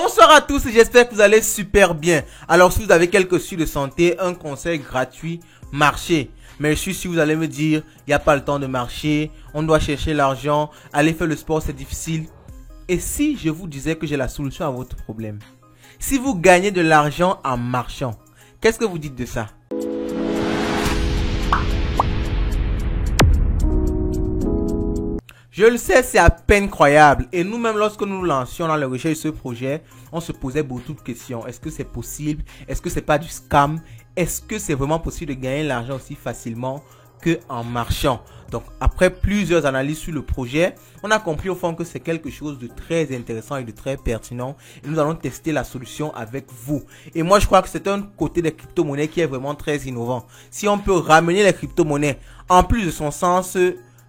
Bonsoir à tous et j'espère que vous allez super bien. Alors si vous avez quelques soucis de santé, un conseil gratuit, marchez. Mais si vous allez me dire, il n'y a pas le temps de marcher, on doit chercher l'argent, aller faire le sport c'est difficile. Et si je vous disais que j'ai la solution à votre problème? Si vous gagnez de l'argent en marchant, qu'est-ce que vous dites de ça? Je le sais, c'est à peine croyable. Et nous-mêmes, lorsque nous lancions dans la recherche de ce projet, on se posait beaucoup de questions. Est-ce que c'est possible? Est-ce que c'est pas du scam? Est-ce que c'est vraiment possible de gagner l'argent aussi facilement qu'en marchant? Donc, après plusieurs analyses sur le projet, on a compris au fond que c'est quelque chose de très intéressant et de très pertinent. Et nous allons tester la solution avec vous. Et moi, je crois que c'est un côté des crypto-monnaies qui est vraiment très innovant. Si on peut ramener les crypto-monnaies, en plus de son sens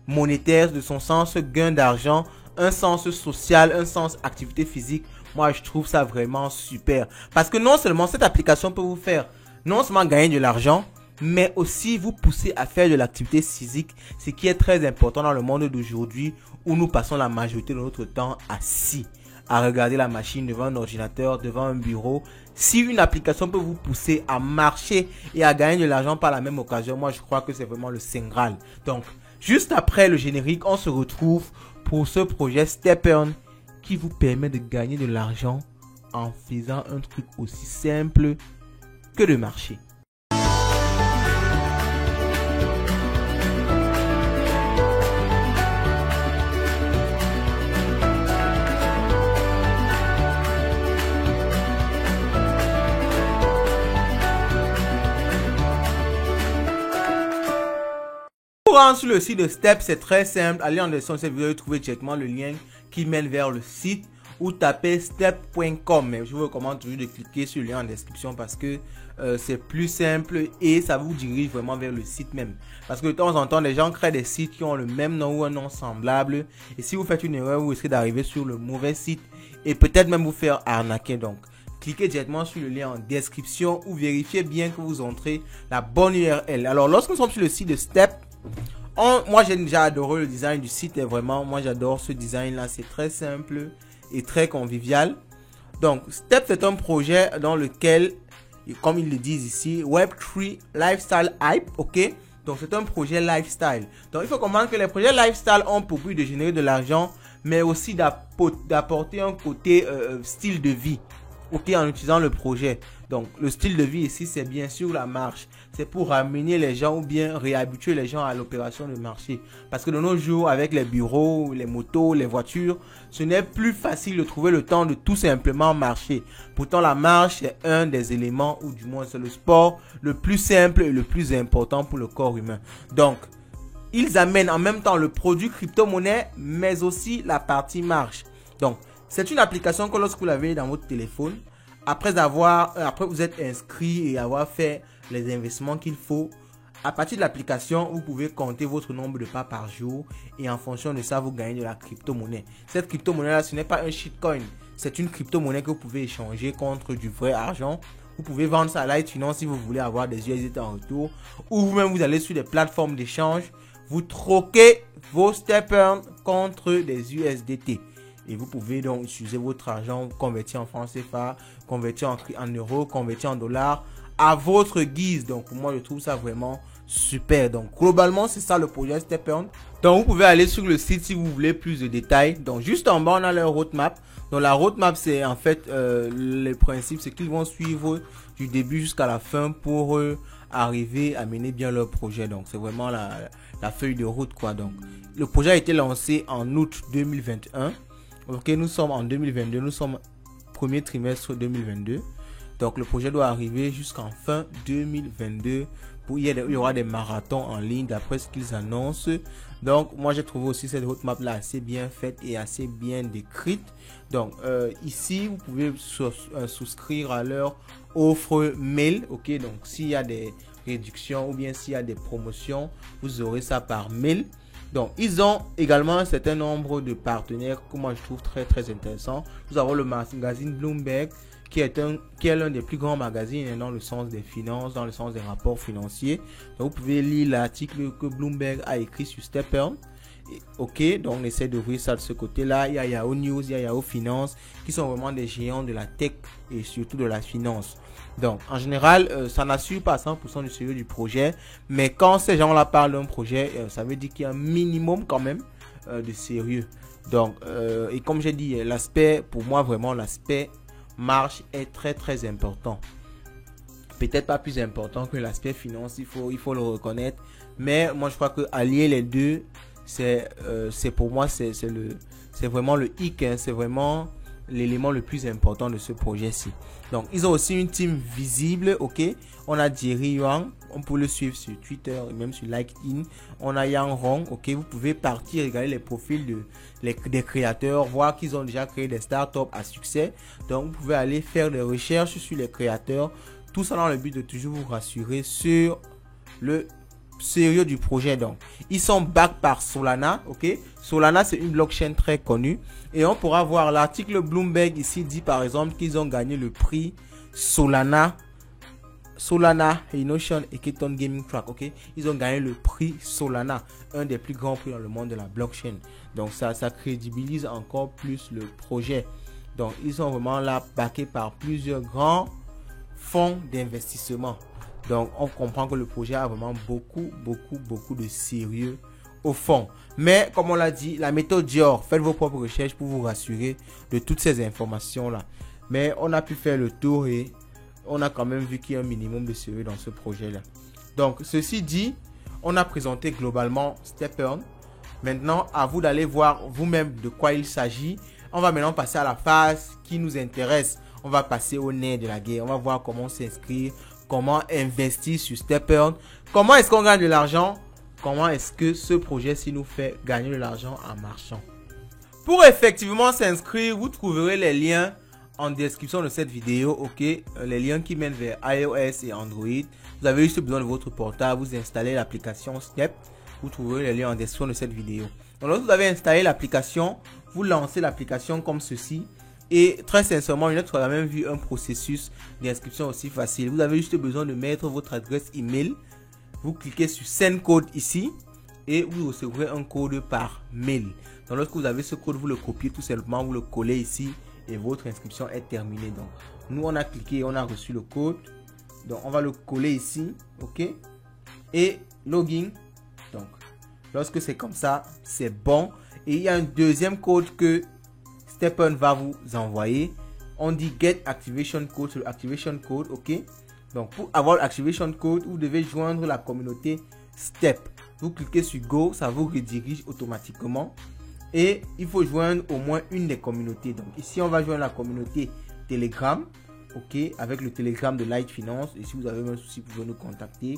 monétaire, de son sens gain d'argent, un sens social, un sens activité physique, moi je trouve ça vraiment super. Parce que non seulement cette application peut vous faire non seulement gagner de l'argent, mais aussi vous pousser à faire de l'activité physique, ce qui est très important dans le monde d'aujourd'hui où nous passons la majorité de notre temps assis, à regarder la machine devant un ordinateur, devant un bureau. Si une application peut vous pousser à marcher et à gagner de l'argent par la même occasion, moi je crois que c'est vraiment le Saint Graal. Donc, juste après le générique, on se retrouve pour ce projet StepEarn qui vous permet de gagner de l'argent en faisant un truc aussi simple que de marcher. Pour rentrer sur le site de Step, c'est très simple. Allez en description de cette vidéo et trouvez directement le lien qui mène vers le site ou tapez step.com. Mais je vous recommande toujours de cliquer sur le lien en description parce que c'est plus simple et ça vous dirige vraiment vers le site même. Parce que de temps en temps, les gens créent des sites qui ont le même nom ou un nom semblable. Et si vous faites une erreur, vous risquez d'arriver sur le mauvais site et peut-être même vous faire arnaquer. Donc, cliquez directement sur le lien en description ou vérifiez bien que vous entrez la bonne URL. Alors, lorsque nous sommes sur le site de Step, moi j'ai déjà adoré le design du site et vraiment moi j'adore ce design là, c'est très simple et très convivial. Donc Step c'est un projet dans lequel, comme ils le disent ici, Web3 Lifestyle Hype, ok. Donc c'est un projet lifestyle. Donc il faut comprendre que les projets lifestyle ont pour but de générer de l'argent mais aussi d'apporter un côté style de vie, ok, en utilisant le projet. Donc le style de vie ici c'est bien sûr la marche. C'est pour ramener les gens ou bien réhabituer les gens à l'opération de marché. Parce que de nos jours avec les bureaux, les motos, les voitures, ce n'est plus facile de trouver le temps de tout simplement marcher. Pourtant la marche est un des éléments ou du moins c'est le sport le plus simple et le plus important pour le corps humain. Donc ils amènent en même temps le produit crypto-monnaie mais aussi la partie marche. Donc c'est une application que lorsque vous l'avez dans votre téléphone, après vous êtes inscrit et avoir fait les investissements qu'il faut, à partir de l'application, vous pouvez compter votre nombre de pas par jour et en fonction de ça, vous gagnez de la crypto-monnaie. Cette crypto-monnaie-là, ce n'est pas un shitcoin, c'est une crypto-monnaie que vous pouvez échanger contre du vrai argent. Vous pouvez vendre ça à Light Finance si vous voulez avoir des USDT en retour ou vous-même vous allez sur des plateformes d'échange, vous troquez vos StepEarn contre des USDT. Et vous pouvez donc utiliser votre argent, convertir en francs CFA, convertir en euros, convertir en dollars à votre guise. Donc pour moi, je trouve ça vraiment super. Donc globalement, c'est ça le projet StepEarn. Donc vous pouvez aller sur le site si vous voulez plus de détails. Donc juste en bas, on a leur roadmap. Donc la roadmap, c'est en fait le principe, c'est qu'ils vont suivre du début jusqu'à la fin pour arriver à mener bien leur projet. Donc c'est vraiment la feuille de route, quoi. Donc le projet a été lancé en août 2021. Ok, nous sommes en 2022, nous sommes premier trimestre 2022. Donc le projet doit arriver jusqu'en fin 2022. Il y aura des marathons en ligne d'après ce qu'ils annoncent. Donc moi j'ai trouvé aussi cette roadmap là assez bien faite et assez bien décrite. Donc ici vous pouvez souscrire à leur offre mail. Ok, donc s'il y a des réductions ou bien s'il y a des promotions, vous aurez ça par mail. Donc, ils ont également un certain nombre de partenaires que moi je trouve très très intéressant. Nous avons le magazine Bloomberg qui est l'un des plus grands magazines dans le sens des finances, dans le sens des rapports financiers. Donc, vous pouvez lire l'article que Bloomberg a écrit sur StepEarn. Ok, donc on essaie d'ouvrir ça de ce côté-là. Il y a Yahoo News, il y a Yahoo Finance, qui sont vraiment des géants de la tech et surtout de la finance. Donc, en général, ça n'assure pas 100% du sérieux du projet. Mais quand ces gens-là parlent d'un projet, ça veut dire qu'il y a un minimum quand même de sérieux. Donc, et comme j'ai dit, l'aspect, pour moi, vraiment, l'aspect marge est très, très important. Peut-être pas plus important que l'aspect finance, il faut le reconnaître. Mais moi, je crois que allier les deux, c'est pour moi, c'est vraiment le hic, hein, c'est vraiment l'élément le plus important de ce projet-ci. Donc, ils ont aussi une team visible, ok. On a Jerry Yang, on peut le suivre sur Twitter et même sur LinkedIn. On a Yang Hong, ok. Vous pouvez partir regarder les profils des créateurs, voir qu'ils ont déjà créé des startups à succès. Donc, vous pouvez aller faire des recherches sur les créateurs. Tout ça dans le but de toujours vous rassurer sur le sérieux du projet. Donc, ils sont back par Solana, ok. Solana, c'est une blockchain très connue. Et on pourra voir l'article Bloomberg ici dit par exemple qu'ils ont gagné le prix Solana Innovation Hackathon Gaming Track, ok. Ils ont gagné le prix Solana, un des plus grands prix dans le monde de la blockchain. Donc, ça crédibilise encore plus le projet. Donc, ils sont vraiment là backés par plusieurs grands fonds d'investissement. Donc, on comprend que le projet a vraiment beaucoup de sérieux au fond. Mais, comme on l'a dit, la méthode Dior, faites vos propres recherches pour vous rassurer de toutes ces informations-là. Mais on a pu faire le tour et on a quand même vu qu'il y a un minimum de sérieux dans ce projet-là. Donc, ceci dit, on a présenté globalement StepEarn. Maintenant, à vous d'aller voir vous-même de quoi il s'agit. On va maintenant passer à la phase qui nous intéresse. On va passer au nerf de la guerre. On va voir comment s'inscrire, comment investir sur StepEarn, comment est-ce qu'on gagne de l'argent, comment est-ce que ce projet-ci nous fait gagner de l'argent en marchant. Pour effectivement s'inscrire, vous trouverez les liens en description de cette vidéo, ok, les liens qui mènent vers iOS et Android. Vous avez juste besoin de votre portable, vous installez l'application Step, vous trouverez les liens en description de cette vidéo. Donc, lorsque vous avez installé l'application, vous lancez l'application comme ceci. Et très sincèrement, vous avez même vu un processus d'inscription aussi facile. Vous avez juste besoin de mettre votre adresse email. Vous cliquez sur Send Code ici et vous recevrez un code par mail. Donc, lorsque vous avez ce code, vous le copiez tout simplement, vous le collez ici et votre inscription est terminée. Donc, nous, on a cliqué et on a reçu le code. Donc, on va le coller ici, ok. Et login. Donc, lorsque c'est comme ça, c'est bon. Et il y a un deuxième code que StepEarn va vous envoyer. On dit Get Activation Code sur Activation Code, ok. Donc, pour avoir l'Activation Code, vous devez joindre la communauté Step. Vous cliquez sur Go, ça vous redirige automatiquement. Et il faut joindre au moins une des communautés. Donc, ici, on va joindre la communauté Telegram, ok, avec le Telegram de Light Finance. Et si vous avez un souci, vous pouvez nous contacter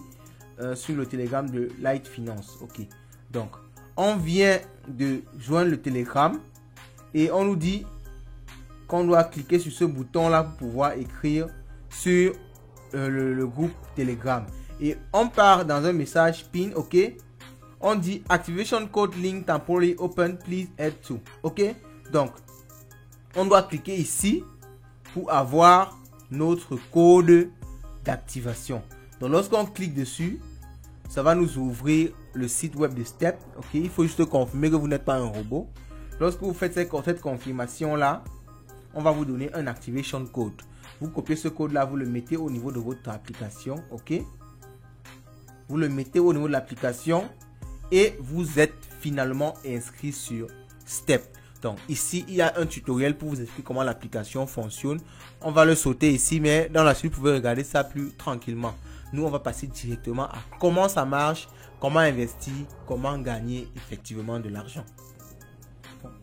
sur le Telegram de Light Finance, ok. Donc, on vient de joindre le Telegram. Et on nous dit qu'on doit cliquer sur ce bouton-là pour pouvoir écrire sur le groupe Telegram. Et on part dans un message PIN, ok. On dit Activation Code Link Temporarily Open, please add to. Ok. Donc, on doit cliquer ici pour avoir notre code d'activation. Donc, lorsqu'on clique dessus, ça va nous ouvrir le site web de Step. Ok. Il faut juste confirmer que vous n'êtes pas un robot. Lorsque vous faites cette confirmation-là, on va vous donner un Activation Code. Vous copiez ce code-là, vous le mettez au niveau de votre application. Ok. Vous le mettez au niveau de l'application et vous êtes finalement inscrit sur Step. Donc ici, il y a un tutoriel pour vous expliquer comment l'application fonctionne. On va le sauter ici, mais dans la suite, vous pouvez regarder ça plus tranquillement. Nous, on va passer directement à comment ça marche, comment investir, comment gagner effectivement de l'argent.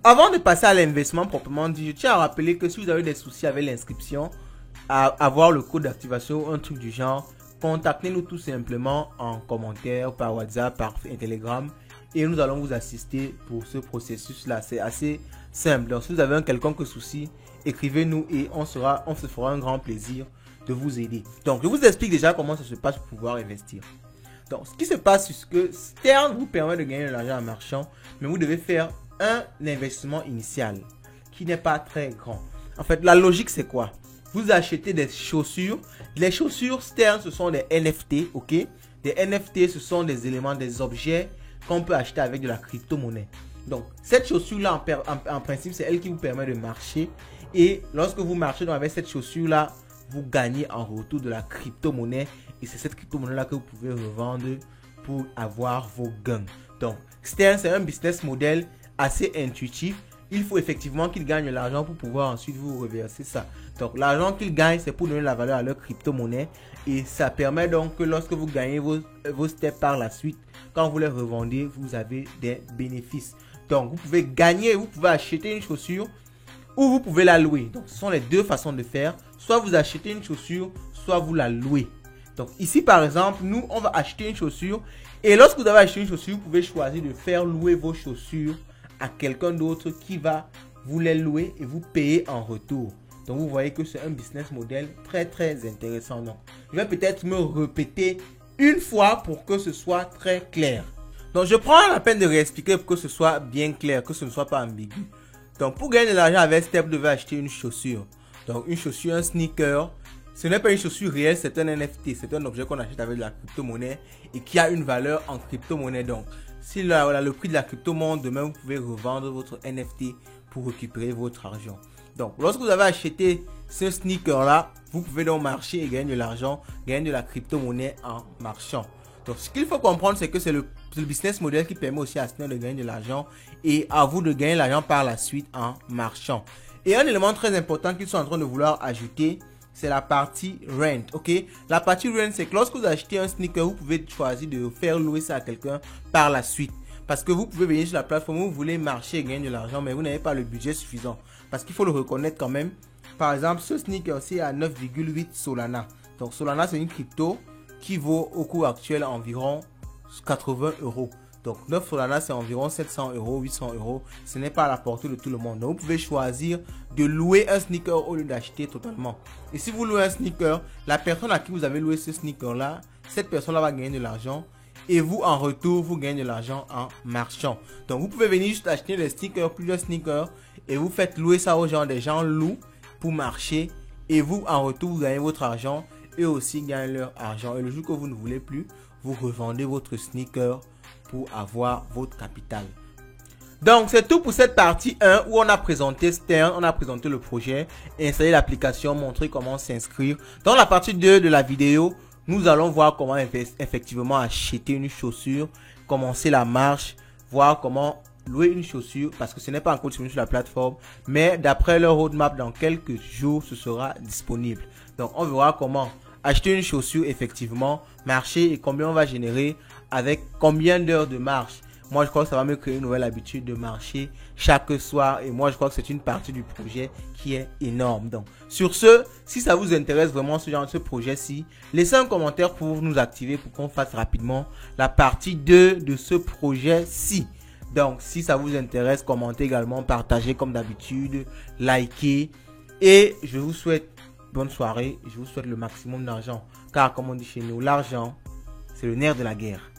Avant de passer à l'investissement proprement dit, je tiens à rappeler que si vous avez des soucis avec l'inscription, à avoir le code d'activation ou un truc du genre, contactez-nous tout simplement en commentaire, par WhatsApp, par Telegram et nous allons vous assister pour ce processus-là. C'est assez simple. Donc, si vous avez un quelconque souci, écrivez-nous et on se fera un grand plaisir de vous aider. Donc, je vous explique déjà comment ça se passe pour pouvoir investir. Donc, ce qui se passe, c'est que Stepn vous permet de gagner de l'argent en marchant, mais vous devez faire un investissement initial qui n'est pas très grand. En fait, la logique, c'est quoi? Vous achetez des chaussures. Les chaussures Stepn, ce sont des NFT, ok? Des NFT, ce sont des éléments, des objets qu'on peut acheter avec de la crypto-monnaie. Donc, cette chaussure-là, en principe, c'est elle qui vous permet de marcher. Et lorsque vous marchez donc, avec cette chaussure-là, vous gagnez en retour de la crypto-monnaie. Et c'est cette crypto-monnaie-là que vous pouvez revendre pour avoir vos gains. Donc, Stern, c'est un business model assez intuitif. Il faut effectivement qu'ils gagnent l'argent pour pouvoir ensuite vous reverser ça. Donc, l'argent qu'ils gagnent, c'est pour donner la valeur à leur crypto-monnaie. Et ça permet donc que lorsque vous gagnez vos steps par la suite, quand vous les revendez, vous avez des bénéfices. Donc, vous pouvez gagner, vous pouvez acheter une chaussure ou vous pouvez la louer. Donc, ce sont les deux façons de faire. Soit vous achetez une chaussure, soit vous la louez. Donc, ici, par exemple, nous, on va acheter une chaussure. Et lorsque vous avez acheté une chaussure, vous pouvez choisir de faire louer vos chaussures à quelqu'un d'autre qui va vous les louer et vous payer en retour. Donc, vous voyez que c'est un business model très, très intéressant. Donc, je vais peut-être me répéter une fois pour que ce soit très clair. Donc, je prends la peine de réexpliquer pour que ce soit bien clair, que ce ne soit pas ambigu. Donc, pour gagner de l'argent avec Step, vous devez acheter une chaussure. Donc, une chaussure, un sneaker. Ce n'est pas une chaussure réelle, c'est un NFT. C'est un objet qu'on achète avec de la crypto-monnaie et qui a une valeur en crypto-monnaie. Donc, si le prix de la crypto monte, demain, vous pouvez revendre votre NFT pour récupérer votre argent. Donc, lorsque vous avez acheté ce sneaker-là, vous pouvez donc marcher et gagner de l'argent, gagner de la crypto-monnaie en marchant. Donc, ce qu'il faut comprendre, c'est que c'est le business model qui permet aussi à Stern de gagner de l'argent et à vous de gagner de l'argent par la suite en marchant. Et un élément très important qu'ils sont en train de vouloir ajouter, c'est la partie rent, ok? La partie rent, c'est que lorsque vous achetez un sneaker, vous pouvez choisir de faire louer ça à quelqu'un par la suite. Parce que vous pouvez venir sur la plateforme où vous voulez marcher et gagner de l'argent, mais vous n'avez pas le budget suffisant. Parce qu'il faut le reconnaître quand même. Par exemple, ce sneaker-ci est à 9,8 Solana. Donc Solana, c'est une crypto qui vaut au cours actuel environ 80 €. Donc 9 Solana, c'est environ 700 €, 800 €. Ce n'est pas à la portée de tout le monde. Donc vous pouvez choisir de louer un sneaker au lieu d'acheter totalement. Et si vous louez un sneaker, la personne à qui vous avez loué ce sneaker-là, cette personne-là va gagner de l'argent. Et vous, en retour, vous gagnez de l'argent en marchant. Donc vous pouvez venir juste acheter des sneakers, plusieurs sneakers, et vous faites louer ça aux gens. Des gens louent pour marcher. Et vous, en retour, vous gagnez votre argent. Eux aussi gagnent leur argent. Et le jour que vous ne voulez plus, vous revendez votre sneaker pour avoir votre capital. Donc, c'est tout pour cette partie 1 où on a présenté Stern, on a présenté le projet, installer l'application, montrer comment s'inscrire. Dans la partie 2 de la vidéo, nous allons voir comment effectivement acheter une chaussure, commencer la marche, voir comment louer une chaussure parce que ce n'est pas encore disponible sur la plateforme, mais d'après leur roadmap, dans quelques jours, ce sera disponible. Donc, on verra comment acheter une chaussure effectivement, marcher et combien on va générer avec combien d'heures de marche. Moi, je crois que ça va me créer une nouvelle habitude de marcher chaque soir. Et moi, je crois que c'est une partie du projet qui est énorme. Donc, sur ce, si ça vous intéresse vraiment ce genre de projet-ci, laissez un commentaire pour nous activer pour qu'on fasse rapidement la partie 2 de ce projet-ci. Donc, si ça vous intéresse, commentez également, partagez comme d'habitude, likez. Et je vous souhaite bonne soirée. Je vous souhaite le maximum d'argent. Car, comme on dit chez nous, l'argent, c'est le nerf de la guerre.